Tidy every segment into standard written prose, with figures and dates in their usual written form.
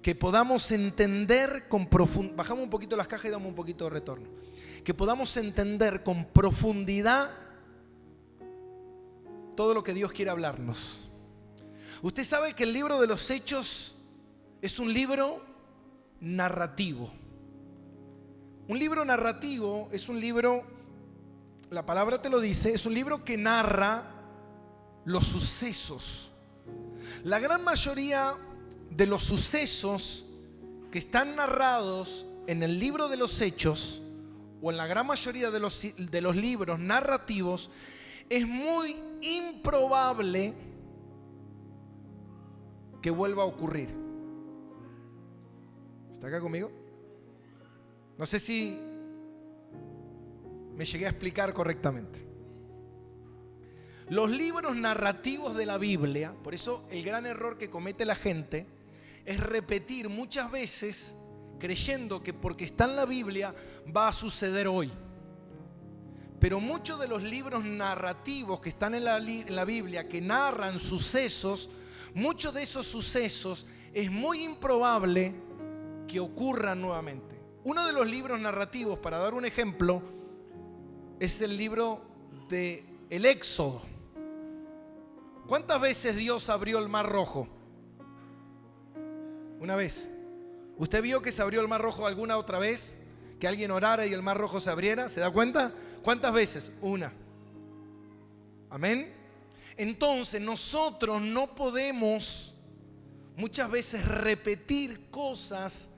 que podamos entender con profundidad, bajamos un poquito las cajas y damos un poquito de retorno, que podamos entender con profundidad todo lo que Dios quiere hablarnos. Usted sabe que el libro de los Hechos es un libro narrativo. Un libro narrativo es un libro, la palabra te lo dice, es un libro que narra los sucesos. La gran mayoría de los sucesos que están narrados en el libro de los Hechos, o en la gran mayoría de los libros narrativos, es muy improbable que vuelva a ocurrir. ¿Está acá conmigo? No sé si me llegué a explicar correctamente. Los libros narrativos de la Biblia, por eso el gran error que comete la gente es repetir muchas veces creyendo que porque está en la Biblia va a suceder hoy. Pero muchos de los libros narrativos que están en la Biblia, que narran sucesos, muchos de esos sucesos es muy improbable que ocurran nuevamente. Uno de los libros narrativos, para dar un ejemplo, es el libro de el Éxodo. ¿Cuántas veces Dios abrió el Mar Rojo? Una vez. ¿Usted vio que se abrió el Mar Rojo alguna otra vez? Que alguien orara y el Mar Rojo se abriera. ¿Se da cuenta? ¿Cuántas veces? Una. Amén. Entonces nosotros no podemos muchas veces repetir cosas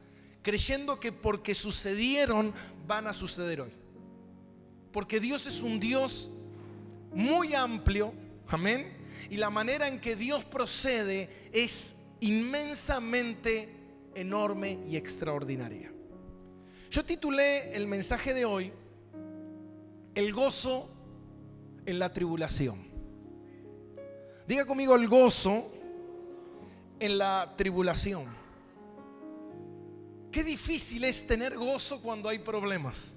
creyendo que porque sucedieron van a suceder hoy. Porque Dios es un Dios muy amplio. Amén. Y la manera en que Dios procede es inmensamente enorme y extraordinaria. Yo titulé el mensaje de hoy El gozo en la tribulación. Diga conmigo: el gozo en la tribulación. Qué difícil es tener gozo cuando hay problemas.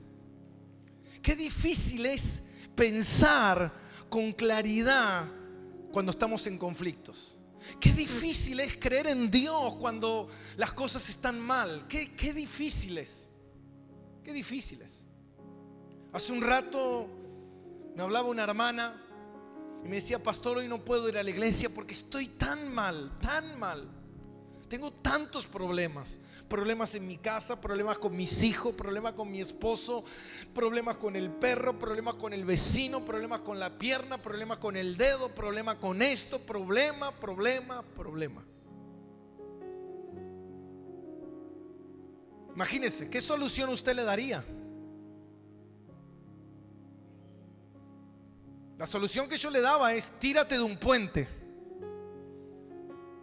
Qué difícil es pensar con claridad cuando estamos en conflictos. Qué difícil es creer en Dios cuando las cosas están mal. Qué difícil es. Qué difícil es. Hace un rato me hablaba una hermana y me decía: pastor, hoy no puedo ir a la iglesia porque estoy tan mal, tan mal. Tengo tantos problemas. Problemas en mi casa, problemas con mis hijos, problemas con mi esposo, problemas con el perro, problemas con el vecino, problemas con la pierna, problemas con el dedo, problemas con esto, problema. Imagínese, ¿qué solución usted le daría? La solución que yo le daba es: tírate de un puente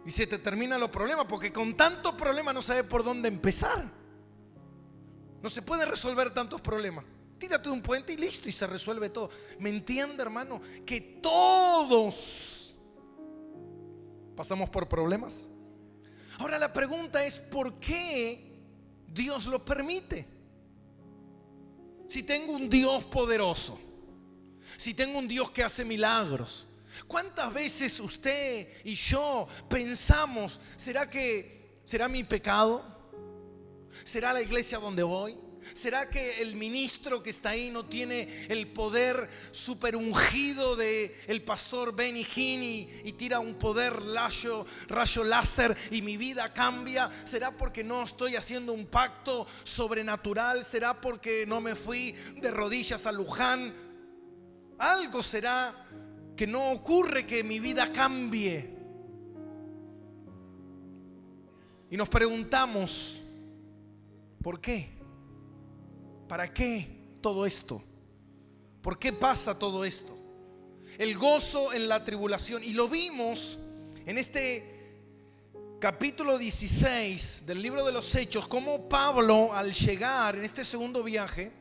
y se te terminan los problemas, porque con tantos problemas no sabes por dónde empezar. No se pueden resolver tantos problemas. Tírate de un puente y listo, y se resuelve todo. ¿Me entiende, hermano? Que todos pasamos por problemas. Ahora la pregunta es: ¿por qué Dios lo permite? Si tengo un Dios poderoso, si tengo un Dios que hace milagros, ¿cuántas veces usted y yo pensamos: será mi pecado? ¿Será la iglesia donde voy? ¿Será que el ministro que está ahí no tiene el poder super ungido de el pastor Benny Hinn y tira un poder rayo láser y mi vida cambia? ¿Será porque no estoy haciendo un pacto sobrenatural? ¿Será porque no me fui de rodillas a Luján? Algo será que no ocurre que mi vida cambie. Y nos preguntamos: ¿por qué? ¿Para qué todo esto? ¿Por qué pasa todo esto? El gozo en la tribulación. Y lo vimos en este capítulo 16 del libro de los Hechos, cómo Pablo, al llegar en este segundo viaje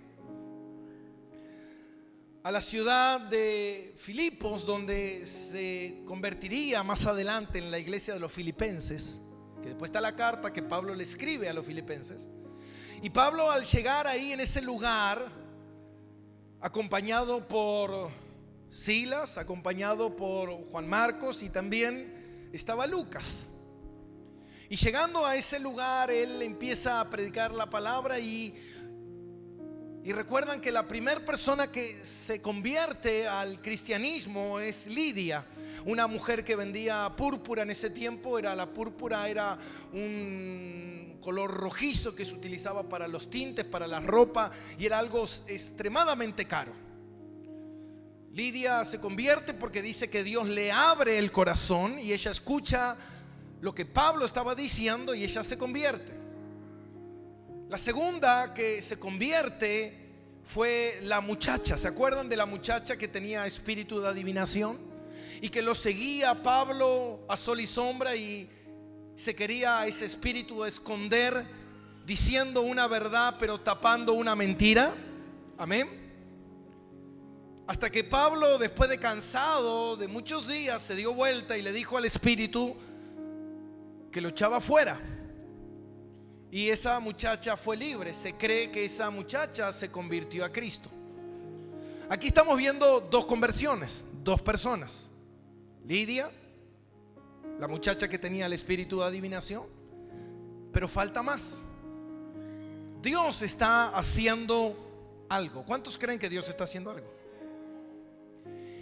a la ciudad de Filipos, donde se convertiría más adelante en la iglesia de los filipenses, que después está la carta que Pablo le escribe a los filipenses. Y Pablo, al llegar ahí en ese lugar, acompañado por Silas, acompañado por Juan Marcos, y también estaba Lucas. Y llegando a ese lugar, él empieza a predicar la palabra y recuerdan que la primera persona que se convierte al cristianismo es Lidia, una mujer que vendía púrpura en ese tiempo. La púrpura era un color rojizo que se utilizaba para los tintes, para la ropa, y era algo extremadamente caro. Lidia se convierte porque dice que Dios le abre el corazón y ella escucha lo que Pablo estaba diciendo y ella se convierte. La segunda que se convierte fue la muchacha. ¿Se acuerdan de la muchacha que tenía espíritu de adivinación y que lo seguía a Pablo a sol y sombra y se quería a ese espíritu esconder diciendo una verdad pero tapando una mentira? Amén. Hasta que Pablo, después de cansado de muchos días, se dio vuelta y le dijo al espíritu que lo echaba fuera. Y esa muchacha fue libre. Se cree que esa muchacha se convirtió a Cristo. Aquí estamos viendo dos conversiones, dos personas. Lidia, la muchacha que tenía el espíritu de adivinación. Pero falta más. Dios está haciendo algo. ¿Cuántos creen que Dios está haciendo algo?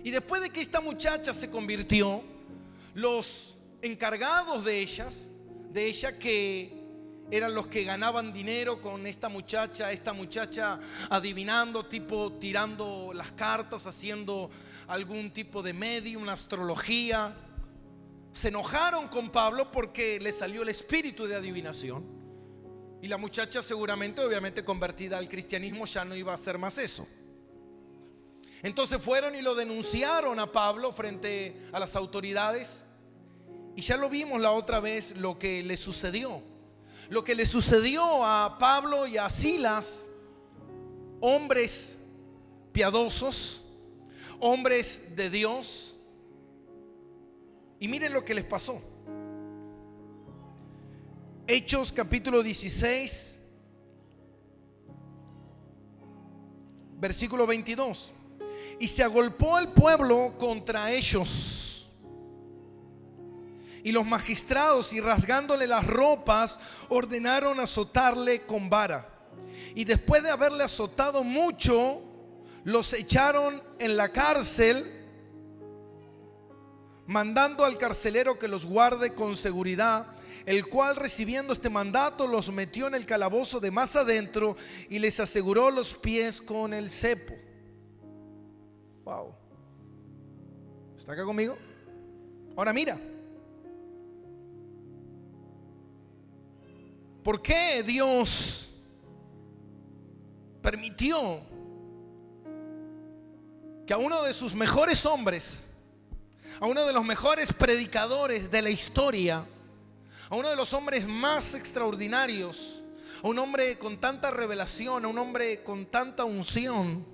Y después de que esta muchacha se convirtió, los encargados de ella, que eran los que ganaban dinero con esta muchacha adivinando, tipo tirando las cartas, haciendo algún tipo de medium, una astrología, se enojaron con Pablo porque le salió el espíritu de adivinación. Y la muchacha, seguramente, obviamente convertida al cristianismo, ya no iba a hacer más eso. Entonces fueron y lo denunciaron a Pablo frente a las autoridades. Y ya lo vimos la otra vez lo que le sucedió. Lo que le sucedió a Pablo y a Silas, hombres piadosos, hombres de Dios. Y miren lo que les pasó. Hechos capítulo 16, versículo 22. Y se agolpó el pueblo contra ellos, y los magistrados, y rasgándole las ropas, ordenaron azotarle con vara. Y después de haberle azotado mucho, los echaron en la cárcel, mandando al carcelero que los guarde con seguridad, el cual, recibiendo este mandato, los metió en el calabozo de más adentro y les aseguró los pies con el cepo. Wow. ¿Está acá conmigo? Ahora mira, ¿por qué Dios permitió que a uno de sus mejores hombres, a uno de los mejores predicadores de la historia, a uno de los hombres más extraordinarios, a un hombre con tanta revelación, a un hombre con tanta unción,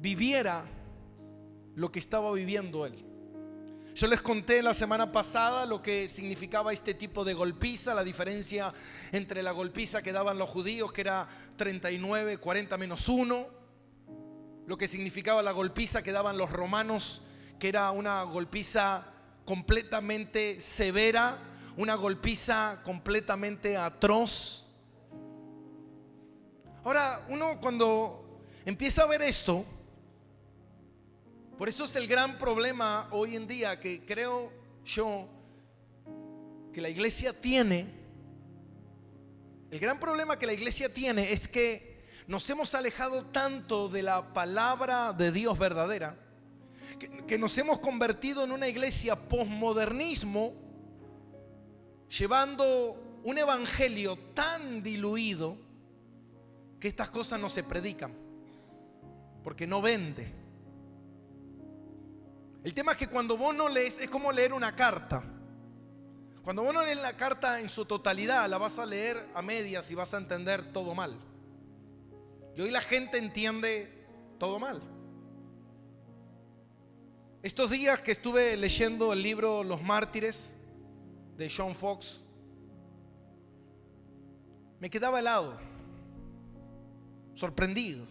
viviera lo que estaba viviendo él? Yo les conté la semana pasada lo que significaba este tipo de golpiza, la diferencia entre la golpiza que daban los judíos, que era 39, 40 menos 1, lo que significaba la golpiza que daban los romanos, que era una golpiza completamente severa, una golpiza completamente atroz. Ahora, uno cuando empieza a ver esto, por eso es el gran problema hoy en día que creo yo que la iglesia tiene. El gran problema que la iglesia tiene es que nos hemos alejado tanto de la palabra de Dios verdadera, que nos hemos convertido en una iglesia posmodernismo, llevando un evangelio tan diluido que estas cosas no se predican, porque no vende. El tema es que cuando vos no lees, es como leer una carta. Cuando vos no lees la carta en su totalidad, la vas a leer a medias y vas a entender todo mal. Y hoy la gente entiende todo mal. Estos días que estuve leyendo el libro Los Mártires de John Fox, me quedaba helado, sorprendido,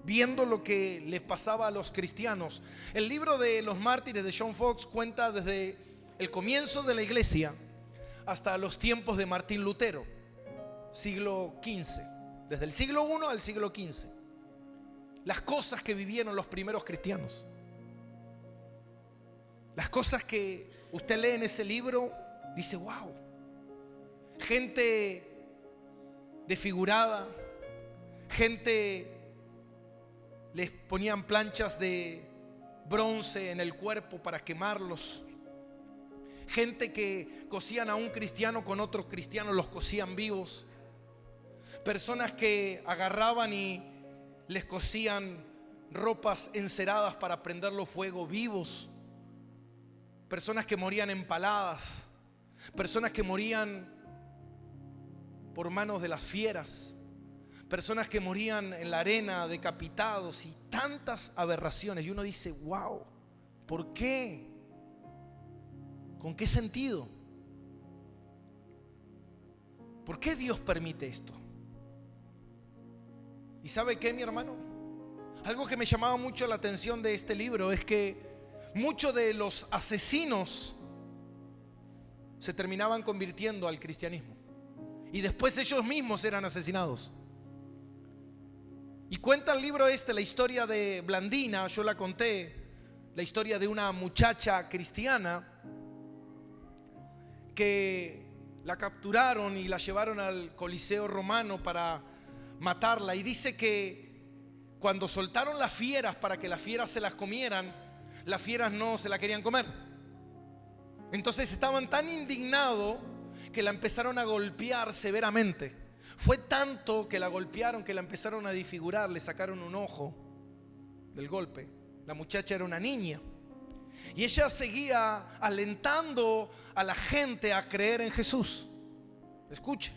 viendo lo que les pasaba a los cristianos. El libro de Los Mártires de John Fox cuenta desde el comienzo de la iglesia hasta los tiempos de Martín Lutero, siglo XV, desde el siglo I al siglo XV, las cosas que vivieron los primeros cristianos, las cosas que usted lee en ese libro, dice: wow, gente desfigurada, gente les ponían planchas de bronce en el cuerpo para quemarlos, gente que cosían a un cristiano con otros cristianos, los cosían vivos, personas que agarraban y les cosían ropas enceradas para prenderlo fuego vivos, personas que morían empaladas, personas que morían por manos de las fieras, personas que morían en la arena decapitados y tantas aberraciones. Y uno dice: wow, ¿por qué? ¿Con qué sentido? ¿Por qué Dios permite esto? ¿Y sabe qué, mi hermano? Algo que me llamaba mucho la atención de este libro es que muchos de los asesinos se terminaban convirtiendo al cristianismo y después ellos mismos eran asesinados. Y cuenta el libro la historia de Blandina, yo la conté, la historia de una muchacha cristiana que la capturaron y la llevaron al Coliseo romano para matarla. Y dice que cuando soltaron las fieras para que las fieras se las comieran, las fieras no se la querían comer. Entonces estaban tan indignados que la empezaron a golpear severamente. Fue tanto que la golpearon que la empezaron a desfigurar, le sacaron un ojo del golpe. La muchacha era una niña y ella seguía alentando a la gente a creer en Jesús. Escuche.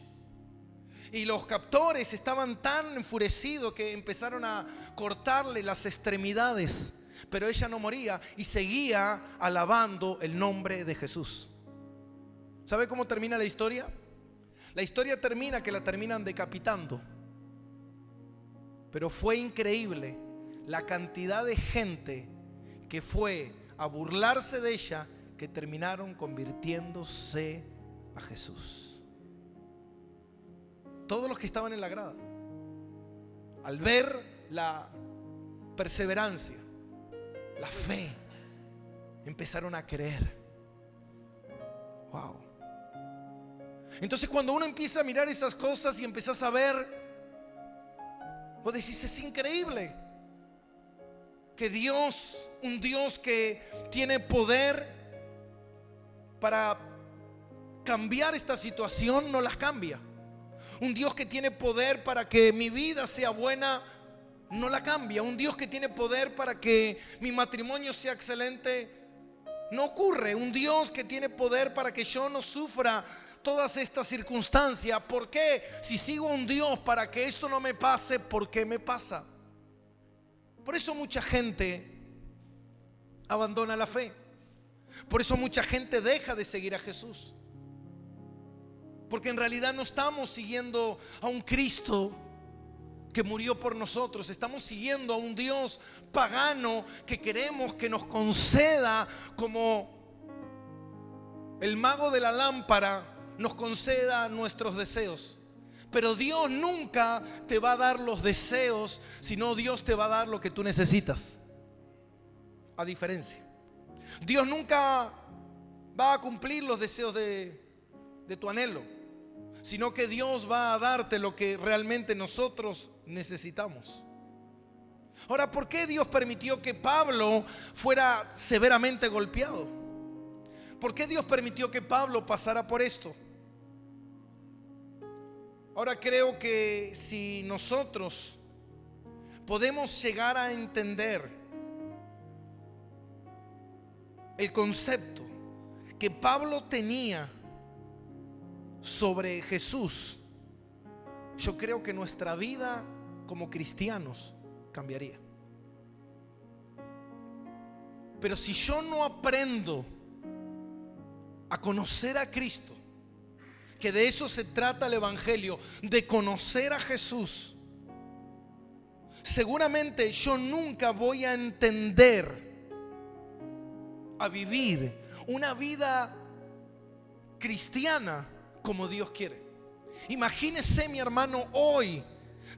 Y los captores estaban tan enfurecidos que empezaron a cortarle las extremidades, pero ella no moría y seguía alabando el nombre de Jesús. ¿Sabe cómo termina la historia? La historia termina que la terminan decapitando. Pero fue increíble la cantidad de gente que fue a burlarse de ella, que terminaron convirtiéndose a Jesús. Todos los que estaban en la grada, al ver la perseverancia, la fe, empezaron a creer. Wow. Entonces cuando uno empieza a mirar esas cosas y empiezas a ver, vos decís: es increíble que Dios, un Dios que tiene poder para cambiar esta situación, no las cambia. Un Dios que tiene poder para que mi vida sea buena, no la cambia. Un Dios que tiene poder para que mi matrimonio sea excelente, no ocurre. Un Dios que tiene poder para que yo no sufra todas estas circunstancias. ¿Por qué? Si sigo a un Dios para que esto no me pase, ¿por qué me pasa? Por eso mucha gente abandona la fe. Por eso mucha gente deja de seguir a Jesús. Porque en realidad no estamos siguiendo a un Cristo que murió por nosotros. Estamos siguiendo a un Dios pagano que queremos que nos conceda, como el mago de la lámpara nos conceda nuestros deseos. Pero Dios nunca te va a dar los deseos, sino Dios te va a dar lo que tú necesitas. A diferencia, Dios nunca va a cumplir los deseos de tu anhelo, sino que Dios va a darte lo que realmente nosotros necesitamos. Ahora, ¿por qué Dios permitió que Pablo fuera severamente golpeado? ¿Por qué Dios permitió que Pablo pasara por esto? Ahora, creo que si nosotros podemos llegar a entender el concepto que Pablo tenía sobre Jesús, yo creo que nuestra vida como cristianos cambiaría. Pero si yo no aprendo a conocer a Cristo, que de eso se trata el Evangelio, de conocer a Jesús, seguramente yo nunca voy a entender, a vivir una vida cristiana como Dios quiere. Imagínese, mi hermano, hoy,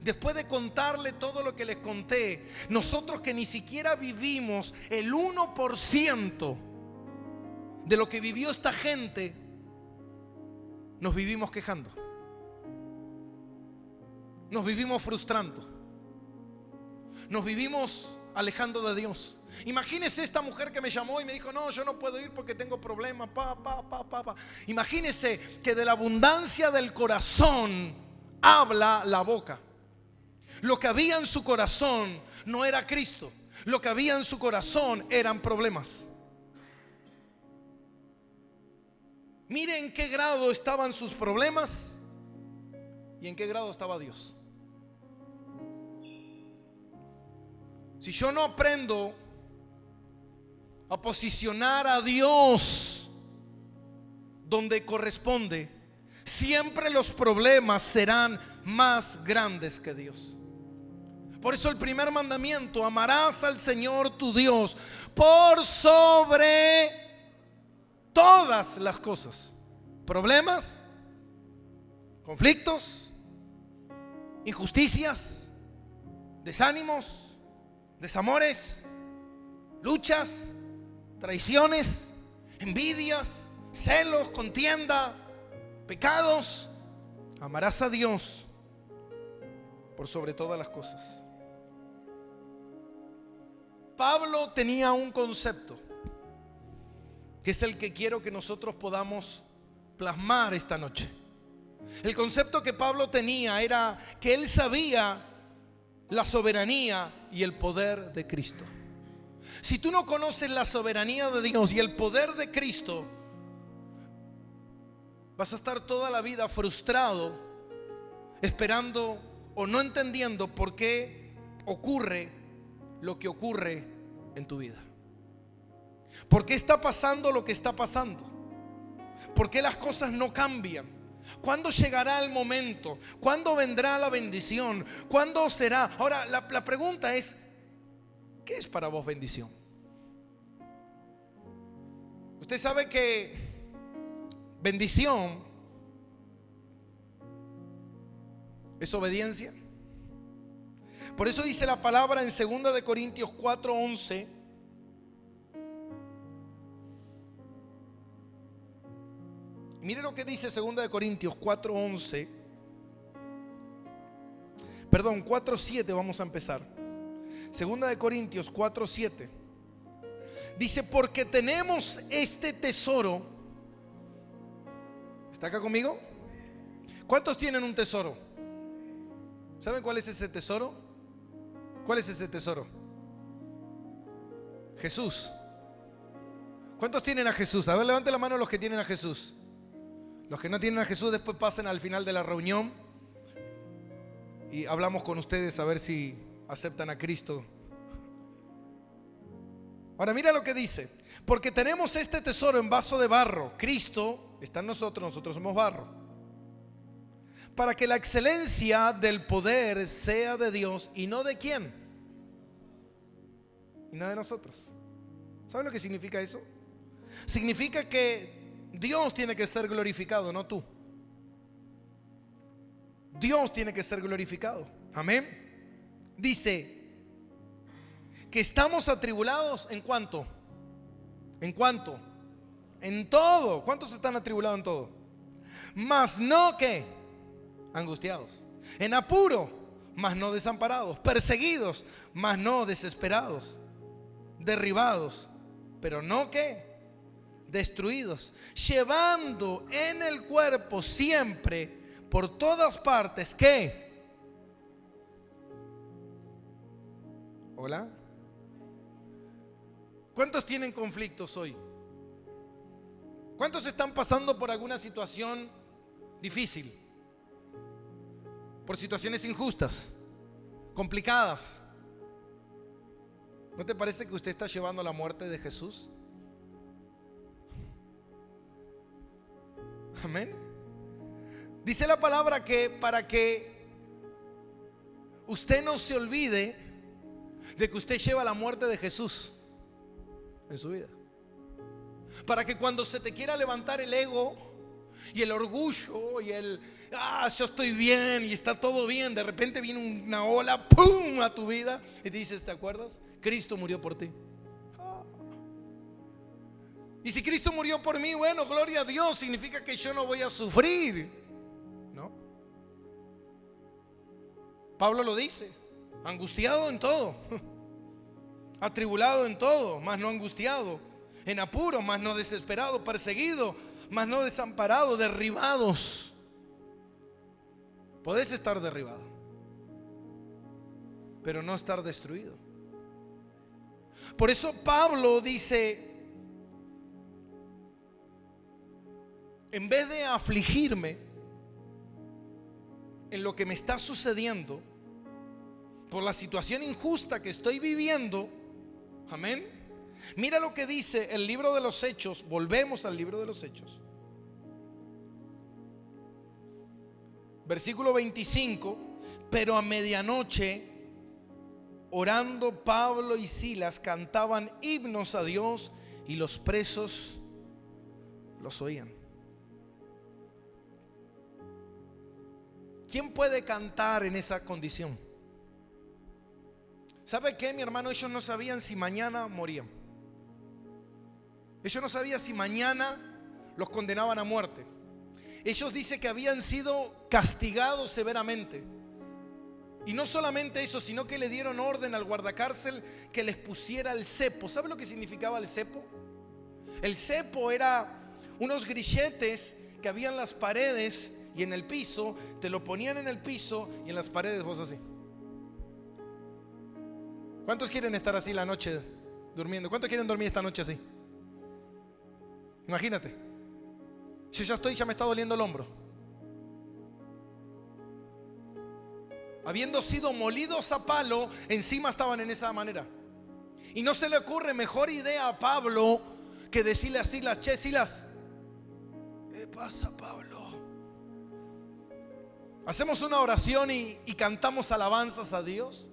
después de contarle todo lo que les conté, nosotros que ni siquiera vivimos el 1% de lo que vivió esta gente, nos vivimos quejando, nos vivimos frustrando, nos vivimos alejando de Dios. Imagínese esta mujer que me llamó y me dijo: no, yo no puedo ir porque tengo problemas. Imagínese que de la abundancia del corazón habla la boca. Lo que había en su corazón no era Cristo. Lo que había en su corazón eran problemas. Mire en qué grado estaban sus problemas y en qué grado estaba Dios. Si yo no aprendo a posicionar a Dios donde corresponde, siempre los problemas serán más grandes que Dios. Por eso el primer mandamiento: amarás al Señor tu Dios por sobre todas las cosas. Problemas, conflictos, injusticias, desánimos, desamores, luchas, traiciones, envidias, celos, contienda, pecados. Amarás a Dios por sobre todas las cosas. Pablo tenía un concepto que es el que quiero que nosotros podamos plasmar esta noche. El concepto que Pablo tenía era que él sabía la soberanía y el poder de Cristo. Si tú no conoces la soberanía de Dios y el poder de Cristo, vas a estar toda la vida frustrado, esperando o no entendiendo por qué ocurre lo que ocurre en tu vida. ¿Por qué está pasando lo que está pasando? ¿Por qué las cosas no cambian? ¿Cuándo llegará el momento? ¿Cuándo vendrá la bendición? ¿Cuándo será? Ahora, la pregunta es: ¿qué es para vos bendición? Usted sabe que bendición es obediencia. Por eso dice la palabra en 2 de Corintios 4:11. Mire lo que dice 2 de Corintios 4:11. Perdón, 4:7 vamos a empezar. 2 de Corintios 4:7. Dice: porque tenemos este tesoro. ¿Está acá conmigo? ¿Cuántos tienen un tesoro? ¿Saben cuál es ese tesoro? ¿Cuál es ese tesoro? Jesús. ¿Cuántos tienen a Jesús? A ver, levante la mano los que tienen a Jesús. Los que no tienen a Jesús, después pasen al final de la reunión y hablamos con ustedes a ver si aceptan a Cristo. Ahora mira lo que dice: porque tenemos este tesoro en vaso de barro. Cristo está en nosotros, nosotros somos barro, para que la excelencia del poder sea de Dios y no de quién, y no de nosotros. ¿Saben lo que significa eso? Significa que Dios tiene que ser glorificado, no tú. Dios tiene que ser glorificado. Amén. Dice que estamos atribulados ¿en cuánto? ¿En cuánto? En todo. ¿Cuántos están atribulados en todo? Mas no que angustiados, en apuro, mas no desamparados, perseguidos, mas no desesperados, derribados, pero no que destruidos, llevando en el cuerpo siempre por todas partes ¿qué? Hola. ¿Cuántos tienen conflictos hoy? ¿Cuántos están pasando por alguna situación difícil? Por situaciones injustas, complicadas. ¿No te parece que usted está llevando la muerte de Jesús? Amén. Dice la palabra que para que usted no se olvide de que usted lleva la muerte de Jesús en su vida. para que cuando se te quiera levantar el ego y el orgullo y el yo estoy bien y está todo bien, de repente viene una ola, ¡pum!, a tu vida y te dices, ¿te acuerdas? Cristo murió por ti. Y si Cristo murió por mí, bueno, gloria a Dios, significa que yo no voy a sufrir, ¿no? Pablo lo dice, angustiado en todo, atribulado en todo, mas no angustiado, en apuro, mas no desesperado, perseguido, mas no desamparado, derribados. Podés estar derribado, pero no estar destruido. Por eso Pablo dice, en vez de afligirme en lo que me está sucediendo, por la situación injusta que estoy viviendo, amén, mira lo que dice el libro de los Hechos. Volvemos al libro de los Hechos, versículo 25. Pero a medianoche, orando, Pablo y Silas cantaban himnos a Dios y los presos los oían. ¿Quién puede cantar en esa condición? ¿Sabe qué, mi hermano? Ellos no sabían si mañana morían. Ellos no sabían si mañana los condenaban a muerte. Ellos dicen que habían sido castigados severamente. Y no solamente eso, sino que le dieron orden al guardacárcel que les pusiera el cepo. ¿Sabe lo que significaba el cepo? El cepo era unos grilletes que había en las paredes y en el piso. Te lo ponían en el piso y en las paredes vos así. ¿Cuántos quieren estar así la noche durmiendo? ¿Cuántos quieren dormir esta noche así? Imagínate, yo ya me está doliendo el hombro. Habiendo sido molidos a palo, encima estaban en esa manera. Y no se le ocurre mejor idea a Pablo que decirle a Silas, che, Silas, ¿qué pasa, Pablo? Hacemos una oración y cantamos alabanzas a Dios.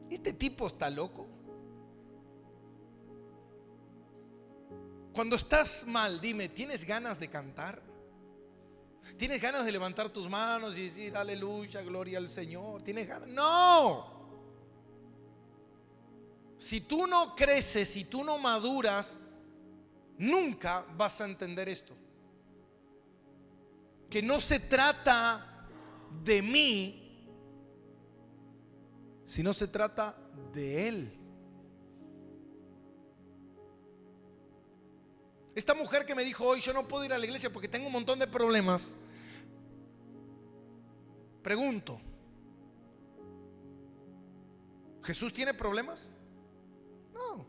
¿Este tipo está loco? Cuando estás mal, dime, ¿tienes ganas de cantar? ¿Tienes ganas de levantar tus manos y decir aleluya, gloria al Señor? ¿Tienes ganas? No. Si tú no creces, si tú no maduras, nunca vas a entender esto. Que no se trata de mí, sino se trata de Él. Esta mujer que me dijo hoy, yo no puedo ir a la iglesia porque tengo un montón de problemas. Pregunto, ¿Jesús tiene problemas? No.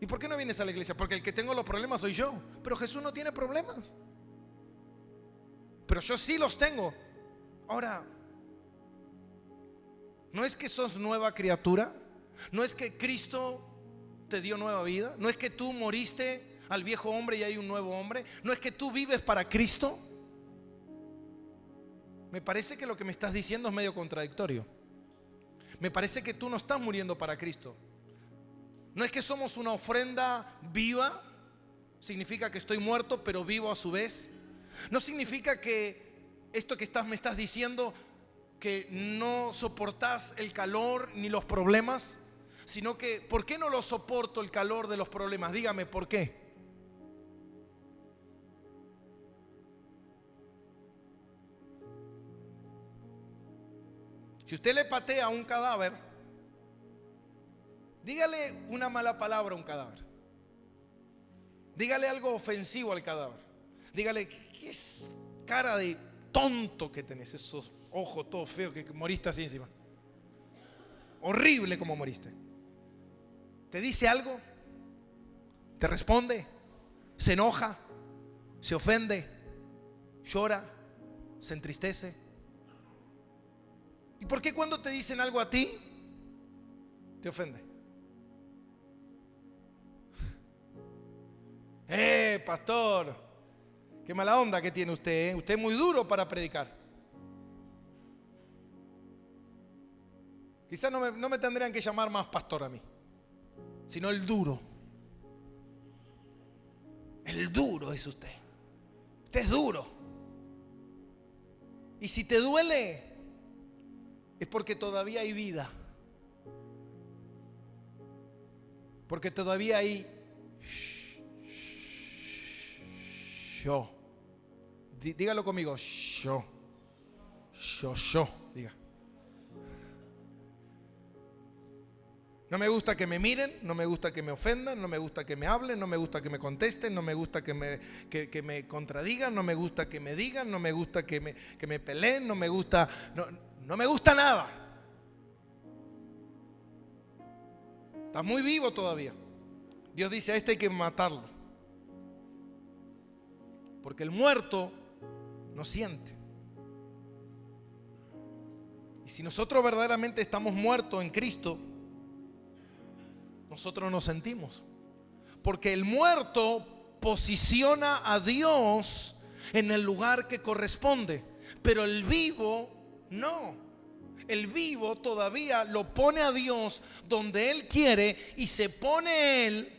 ¿Y por qué no vienes a la iglesia? Porque el que tengo los problemas soy yo. Pero Jesús no tiene problemas. Pero yo sí los tengo. Ahora, ¿no es que sos nueva criatura? ¿No es que Cristo te dio nueva vida? ¿No es que tú moriste al viejo hombre y hay un nuevo hombre? ¿No es que tú vives para Cristo? Me parece que lo que me estás diciendo es medio contradictorio. Me parece que tú no estás muriendo para Cristo. No es que somos una ofrenda viva, significa que estoy muerto pero vivo a su vez. No significa que esto que me estás diciendo, que no soportás el calor ni los problemas, sino que, ¿por qué no lo soporto el calor de los problemas? Dígame, ¿por qué? Si usted le patea a un cadáver, dígale una mala palabra a un cadáver. Dígale algo ofensivo al cadáver. Dígale, ¿qué es cara de tonto que tenés? Esos ojos todo feos que moriste así encima. Horrible como moriste. ¿Te dice algo? ¿Te responde? ¿Se enoja? ¿Se ofende? ¿Llora? ¿Se entristece? ¿Y por qué cuando te dicen algo a ti te ofende? Pastor, qué mala onda que tiene usted, ¿eh? Usted es muy duro para predicar. Quizás no me tendrían que llamar más pastor a mí, sino el duro. El duro es usted. Usted es duro. Y si te duele, es porque todavía hay vida. Porque todavía hay yo. Dígalo conmigo. Yo. Diga. No me gusta que me miren, no me gusta que me ofendan, no me gusta que me hablen, no me gusta que me contesten, no me gusta que me contradigan, no me gusta que me digan, no me gusta que me peleen, no me gusta nada. Está muy vivo todavía. Dios dice, a este hay que matarlo. Porque el muerto no siente. Y si nosotros verdaderamente estamos muertos en Cristo, nosotros nos sentimos. Porque el muerto posiciona a Dios en el lugar que corresponde. Pero el vivo no. El vivo todavía lo pone a Dios donde Él quiere y se pone Él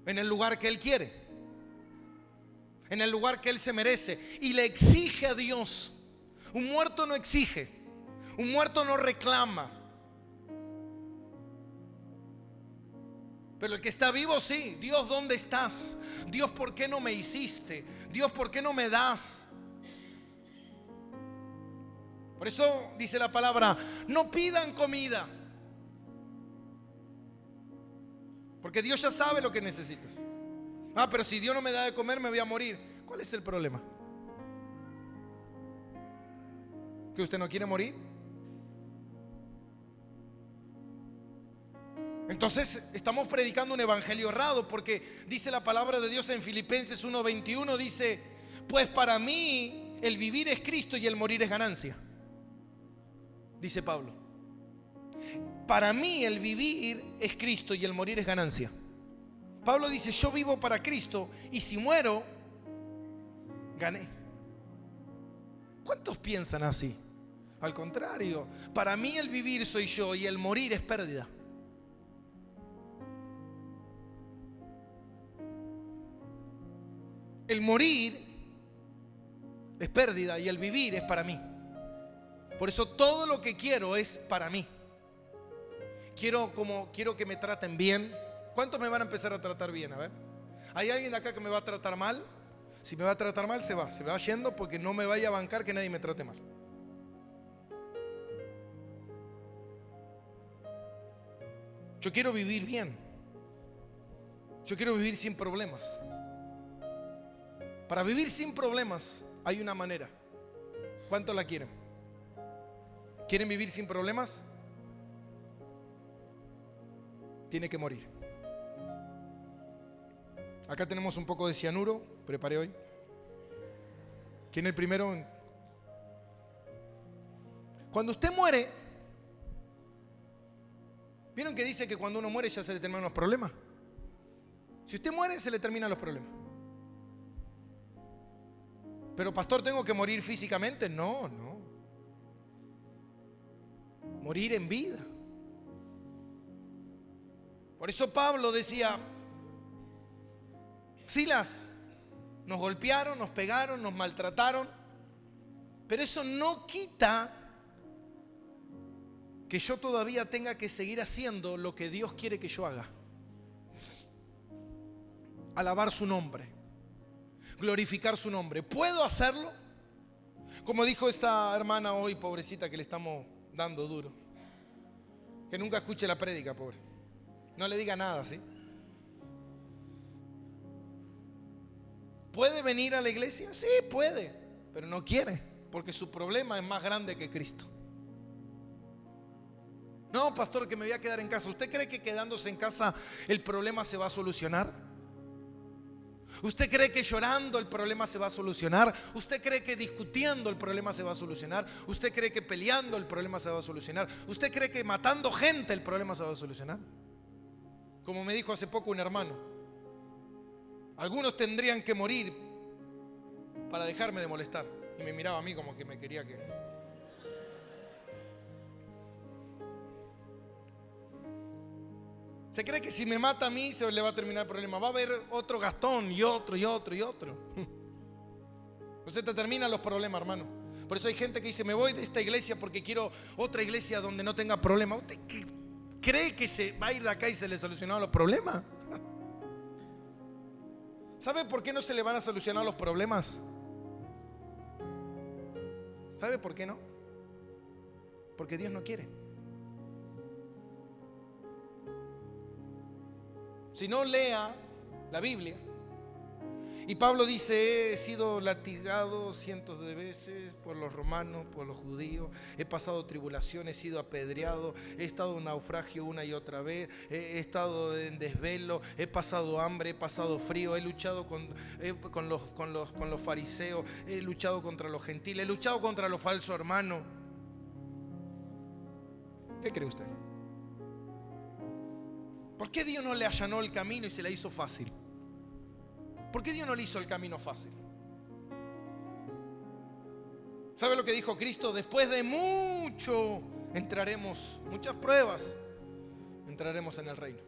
en el lugar que Él quiere, en el lugar que Él se merece, y le exige a Dios. Un muerto no exige, un muerto no reclama. Pero el que está vivo sí. Dios, ¿dónde estás? Dios, ¿por qué no me hiciste? Dios, ¿por qué no me das? Por eso dice la palabra, no pidan comida. Porque Dios ya sabe lo que necesitas. Pero si Dios no me da de comer me voy a morir. ¿Cuál es el problema? ¿Que usted no quiere morir? Entonces estamos predicando un evangelio errado, porque dice la palabra de Dios en Filipenses 1:21, dice, pues para mí el vivir es Cristo y el morir es ganancia. Dice Pablo, para mí el vivir es Cristo y el morir es ganancia. Pablo dice, yo vivo para Cristo y si muero, gané. ¿Cuántos piensan así? Al contrario, para mí el vivir soy yo y el morir es pérdida. El morir es pérdida y el vivir es para mí. Por eso todo lo que quiero es para mí. Quiero que me traten bien. ¿Cuántos me van a empezar a tratar bien? A ver. ¿Hay alguien de acá que me va a tratar mal? Si me va a tratar mal, se va yendo, porque no me vaya a bancar que nadie me trate mal. Yo quiero vivir bien. Yo quiero vivir sin problemas. Para vivir sin problemas hay una manera. ¿Cuántos la quieren? ¿Quieren vivir sin problemas? Tiene que morir. Acá tenemos un poco de cianuro. Preparé hoy. ¿Quién es el primero? Cuando usted muere, ¿vieron que dice que cuando uno muere ya se le terminan los problemas? Si usted muere, se le terminan los problemas. Pero pastor, ¿tengo que morir físicamente? No. Morir en vida. Por eso Pablo decía, Silas, nos golpearon, nos pegaron, nos maltrataron, pero eso no quita que yo todavía tenga que seguir haciendo lo que Dios quiere que yo haga. Alabar su nombre, glorificar su nombre. ¿Puedo hacerlo? Como dijo esta hermana hoy, pobrecita, que le estamos dando duro, que nunca escuche la prédica, pobre. No le diga nada, ¿sí? ¿Puede venir a la iglesia? Sí, puede, pero no quiere, porque su problema es más grande que Cristo. No, pastor, que me voy a quedar en casa. ¿Usted cree que quedándose en casa el problema se va a solucionar? ¿Usted cree que llorando el problema se va a solucionar? ¿Usted cree que discutiendo el problema se va a solucionar? ¿Usted cree que peleando el problema se va a solucionar? ¿Usted cree que matando gente el problema se va a solucionar? Como me dijo hace poco un hermano, algunos tendrían que morir para dejarme de molestar. Y me miraba a mí como que me quería que... Se cree que si me mata a mí se le va a terminar el problema. Va a haber otro Gastón y otro y otro y otro. No se te terminan los problemas, hermano. Por eso hay gente que dice, me voy de esta iglesia porque quiero otra iglesia donde no tenga problemas. ¿Usted cree que se va a ir de acá y se le solucionaron los problemas? ¿Sabe por qué no se le van a solucionar los problemas? ¿Sabe por qué no? Porque Dios no quiere. Si no, lea la Biblia. Y Pablo dice, he sido latigado cientos de veces por los romanos, por los judíos, he pasado tribulación, he sido apedreado, he estado en naufragio una y otra vez, he estado en desvelo, he pasado hambre, he pasado frío, he luchado con los fariseos, he luchado contra los gentiles, he luchado contra los falsos hermanos. ¿Qué cree usted? ¿Por qué Dios no le allanó el camino y se le hizo fácil? ¿Por qué Dios no le hizo el camino fácil? ¿Sabe lo que dijo Cristo? Después de muchas pruebas, entraremos en el reino.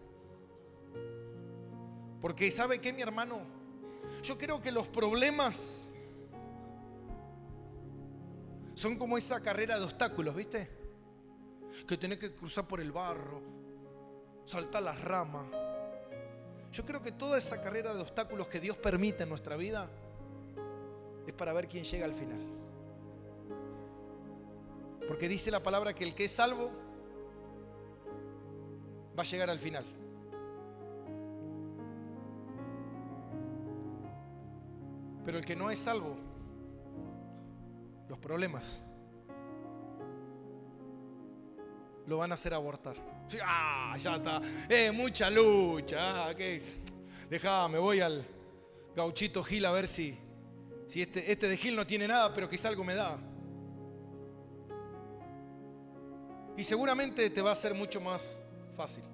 Porque ¿sabe qué, mi hermano? Yo creo que los problemas son como esa carrera de obstáculos, ¿viste? Que tenés que cruzar por el barro, saltar las ramas. Yo creo que toda esa carrera de obstáculos que Dios permite en nuestra vida es para ver quién llega al final. Porque dice la palabra que el que es salvo va a llegar al final. Pero el que no es salvo, los problemas lo van a hacer abortar. Ya está. Mucha lucha. ¿Qué es? Déjame, voy al Gauchito Gil a ver si este de Gil no tiene nada, pero quizá algo me da. Y seguramente te va a ser mucho más fácil.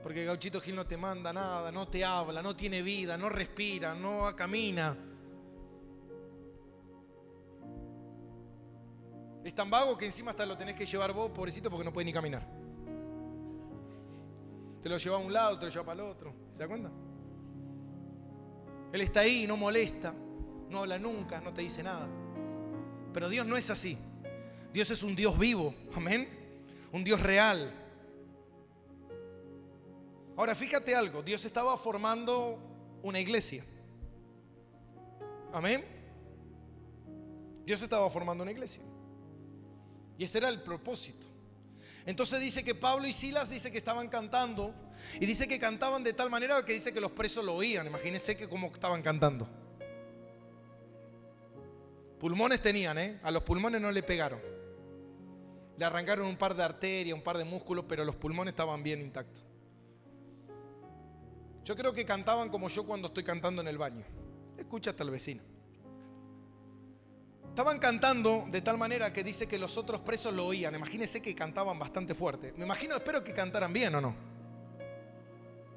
Porque Gauchito Gil no te manda nada, no te habla, no tiene vida, no respira, no camina. Es tan vago que encima hasta lo tenés que llevar vos, pobrecito, porque no puede ni caminar. Te lo lleva a un lado, te lo lleva para el otro. ¿Se da cuenta? Él está ahí, no molesta, no habla nunca, no te dice nada. Pero Dios no es así. Dios es un Dios vivo, amén. Un Dios real. Ahora fíjate algo, Dios estaba formando una iglesia. Amén. Dios estaba formando una iglesia. Y ese era el propósito. Entonces dice que Pablo y Silas dice que estaban cantando. Y dice que cantaban de tal manera que dice que los presos lo oían. Imagínense que cómo estaban cantando. Pulmones tenían, a los pulmones no le pegaron. Le arrancaron un par de arterias, un par de músculos, pero los pulmones estaban bien intactos. Yo creo que cantaban como yo cuando estoy cantando en el baño. Escucha hasta el vecino. Estaban cantando de tal manera que dice que los otros presos lo oían. Imagínense que cantaban bastante fuerte. Espero que cantaran bien o no.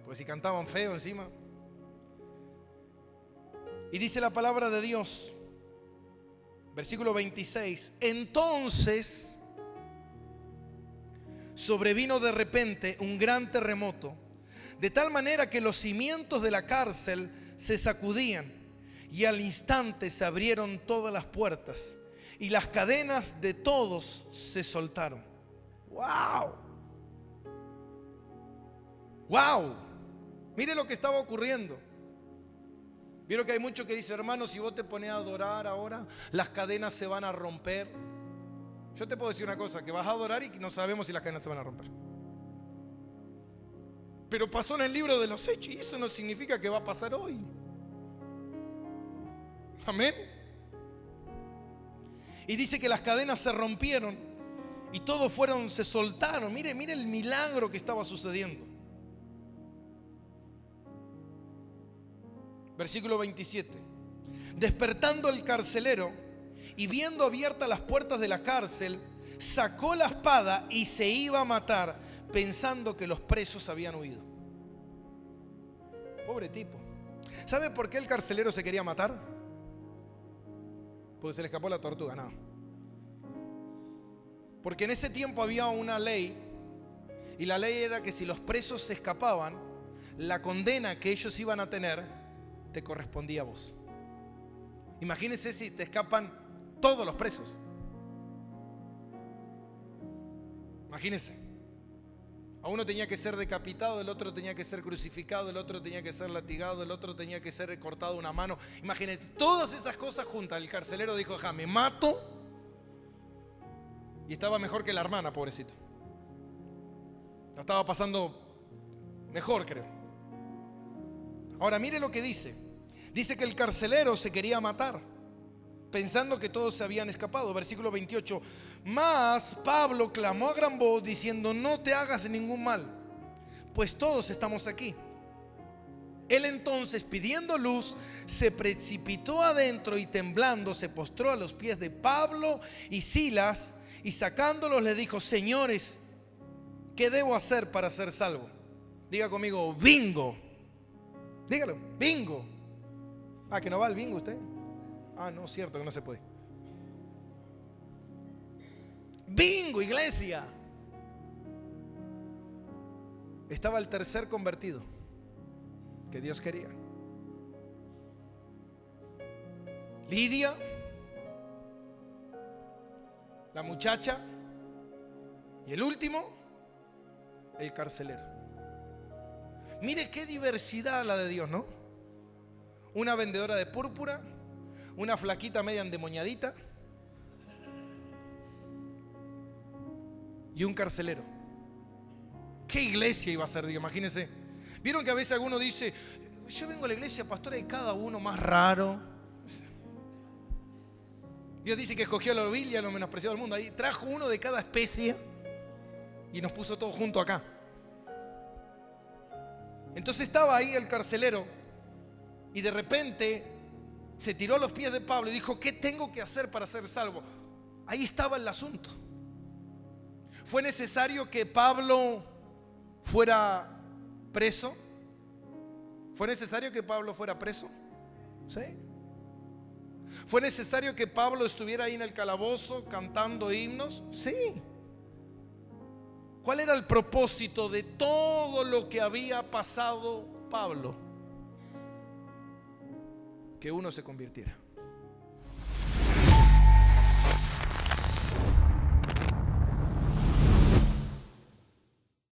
Pues si cantaban feo encima. Y dice la palabra de Dios, versículo 26. Entonces sobrevino de repente un gran terremoto, de tal manera que los cimientos de la cárcel se sacudían. Y al instante se abrieron todas las puertas y las cadenas de todos se soltaron. ¡Wow! ¡Wow! Mire lo que estaba ocurriendo. Vieron que hay muchos que dicen, hermano, si vos te pones a adorar ahora, las cadenas se van a romper. Yo te puedo decir una cosa, que vas a adorar y no sabemos si las cadenas se van a romper. Pero pasó en el libro de los Hechos y eso no significa que va a pasar hoy. Amén. Y dice que las cadenas se rompieron y todos se soltaron. Mire el milagro que estaba sucediendo. Versículo 27. Despertando el carcelero y viendo abiertas las puertas de la cárcel, sacó la espada y se iba a matar, pensando que los presos habían huido. Pobre tipo. ¿Sabe por qué el carcelero se quería matar? Porque se le escapó la tortuga, no. Porque en ese tiempo había una ley Y la ley era que si los presos se escapaban, la condena que ellos iban a tener te correspondía a vos. Imagínense si te escapan todos los presos. Imagínense. A uno tenía que ser decapitado, el otro tenía que ser crucificado, el otro tenía que ser latigado, el otro tenía que ser cortado una mano. Imagínate, todas esas cosas juntas. El carcelero dijo, ja, me mato. Y estaba mejor que la hermana, pobrecito. La estaba pasando mejor, creo. Ahora, mire lo que dice. Dice que el carcelero se quería matar, pensando que todos se habían escapado. Versículo 28. Mas Pablo clamó a gran voz diciendo, no te hagas ningún mal, pues todos estamos aquí. Él entonces, pidiendo luz, se precipitó adentro y temblando se postró a los pies de Pablo y Silas y sacándolos le dijo, señores, ¿qué debo hacer para ser salvo? Diga conmigo, bingo. Dígalo, bingo. Ah, ¿que no va al bingo usted? Ah, no, cierto que no se puede. Bingo, iglesia. Estaba el tercer convertido que Dios quería. Lidia, la muchacha, y el último, el carcelero. Mire qué diversidad la de Dios, ¿no? Una vendedora de púrpura, una flaquita media endemoniadita y un carcelero. ¿Qué iglesia iba a ser Dios? Imagínense. ¿Vieron que a veces alguno dice, yo vengo a la iglesia, pastor, y cada uno más raro? Dios dice que escogió a la oveja, lo menospreció del mundo. Ahí trajo uno de cada especie y nos puso todos juntos acá. Entonces estaba ahí el carcelero y de repente se tiró a los pies de Pablo y dijo, ¿qué tengo que hacer para ser salvo? Ahí estaba el asunto. ¿Fue necesario que Pablo fuera preso? ¿Fue necesario que Pablo fuera preso? ¿Sí? ¿Fue necesario que Pablo estuviera ahí en el calabozo cantando himnos? Sí. ¿Cuál era el propósito de todo lo que había pasado Pablo? Que uno se convirtiera.